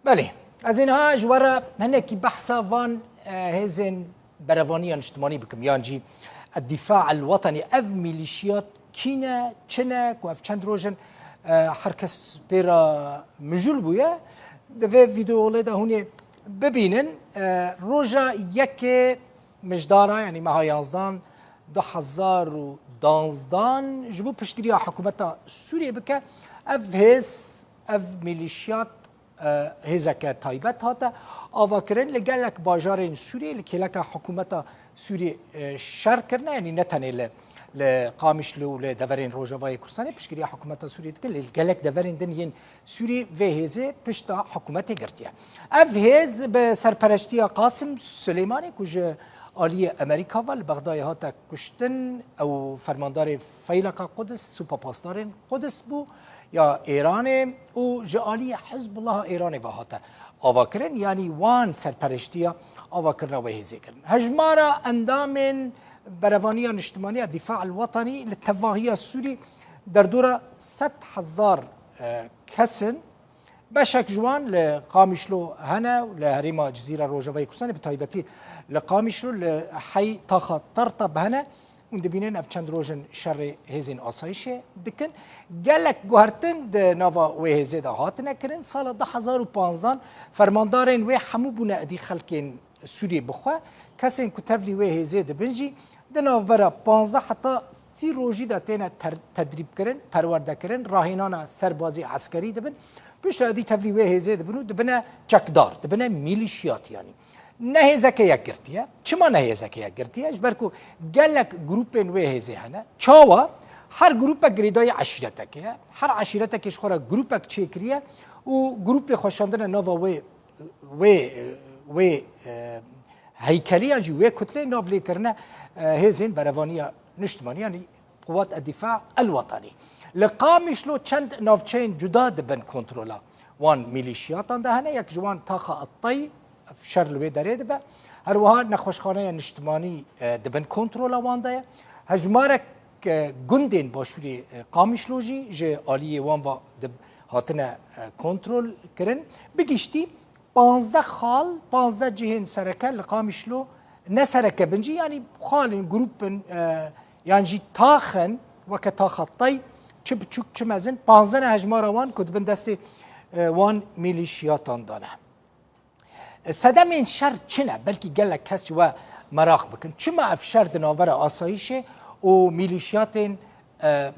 بله از اینها جوارا هنکی بحثا وان هزن بروانیان اجتماعی بکم یانجی الدفاع الوطني اف ميليشيات كينا تشنك واف چند روجن حركس بيرا مجول بويا دفي فيديو لدا هوني ببينن روجا يكي مجدارا يعني مها 11 2012 جبو پشتگیری حکومت سوریه بکه اف ميليشيات هزك تايبت هاتا آواکرن لگلک باجار سوریه لکلک حکومت سوریه شر کرنا يعني نتنه لقامشلو لدورين روجاوای کردستان پشتگیری حکومت سوریه دکن لگلک دورين دنین سوریه و هزه پشت حکومت گرتیه اف هز به سرپرشتی قاسم سلیمانی کج آلی امریکا و بغداد هاتا کشتن او فرماندار فیلق قدس سوپا پاسدار قدس بو یا ایران او جالی حزب الله ایران و هاتا آواکرن یعنی وان سرپرشتی آواکرن و هزه کرن هجمارا اندام بروانیان اجتماعی دفاع الوطنی للتواهی السوری در دور 100,000 کسن بشک جوان لقامشلو هنا لهريما جزيره روجاوي كردستان بتايبتي لقامشلو لحي طاقه طرطب هنا وندبينين اف چند روجن شر هزين اسايشه دكن قالك جوهرتن د نافا وهزه ده هاتنا كرن سال 2015 فرماندارين و حمو بنا ادي خلكين سوري بخوا كسن كتبلي وهزه ده بنجي د نوفبر 15 حتى 30 روجي ده تينا تدريب كرن پرورده كرن راهنانا سربازي عسكري دبن بيش ادي تبلي وهزه دبنو دبنا چکدار دبنا ميليشيات يعني نهزكيا گرتيه چما نهزكيا گرتيه اجبركو قالك جروبين وهزه هنا چاوا هر جروب گريداي عشيرتك هر عشيرتك خورا جروبك چيكريه و جروب خوشاندن نووا و هيكلي انجي و كتله نوفلي كرنا هزين بروانيه نجتماعي يعني قوات الدفاع الوطني لقامشلو چند نوفچين جدا دبن كنترولا وان ميليشياتان ده هنا يك جوان طاقه الطي في شر الوي داري دبا هروها نخوشخانه اجتماعي دبن كنترولا وان ده هجمارك گندين باشوري قامشلوجي جي آليه وان با دب هاتنا كنترول كرن بگشتي 15 خال 15 جهن سركه لقامشلو نسركه بنجي يعني خالين جروب يعني جي تاخن وكتاخ الطي چه بچوک چه مزن 15 هجمار وان کد بن دست وان ميليشياتان دانه صدم این شر چنه بلکه گله کس و مراق بکن چما اف شر دناور آسایشه و ميليشياتن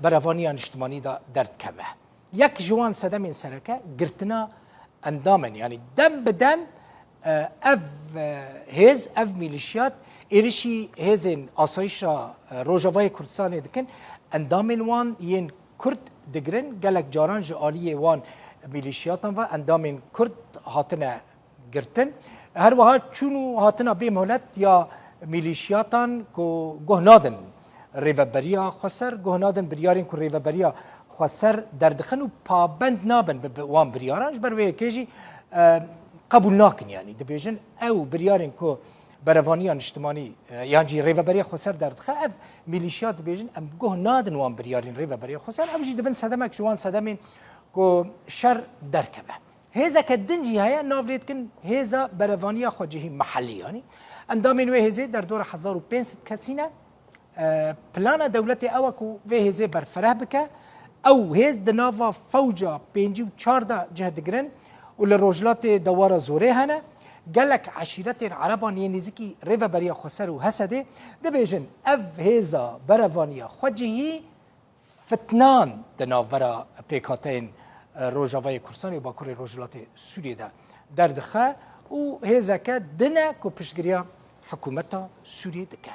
بروانیان اجتماعی دا درد کمه یک جوان صدم این سرکه گرتنا اندامن يعني دم بدم اف ميليشيات ایرشی هزین آسایش روجاوای کردستان دکن اندامن وان ین کرد دگرن گلک جاران جالی وان ميليشياتان و اندامن کرد هاتنا گرتن هر وها چونو هاتنا به مهلت یا ميليشياتان کو گهنادن ریوبریا خسر گهنادن بریارین کو ریوبریا خسر دردخن و پابند نابن به وان بریارانش بر وی کیجی قبول ناکن يعني دبيجن او بريارين كو بروانيان اجتماعي يعني جي ريفابريا خسر درد خاف ميليشيات بيجن ام جه نادن وان بريارين ريفابريا خسر ام جي دبن صدمك جوان صدمين كو شر دركبه هذا كدنجي هيا نافليت كن هذا بروانيا خوجه محلي يعني اندامين و هزه در دور 1500 كسينه بلان دولتي اوكو و هزه برفره بك او هز دنافا فوجا بينجي 4 جهه دگرن وللرجلات دوار زوره هنا قالك عشيرة عربان ينزكي ريفا بريا خسر وهسده دبيجن اف هيزا برافانيا خوجهي فتنان دناف برا بيكاتين روجاوای کردستان و باکور رجلات سوریه ده دردخه و هيزا که دنه کو پشتگیریا حکومت سوریه دکه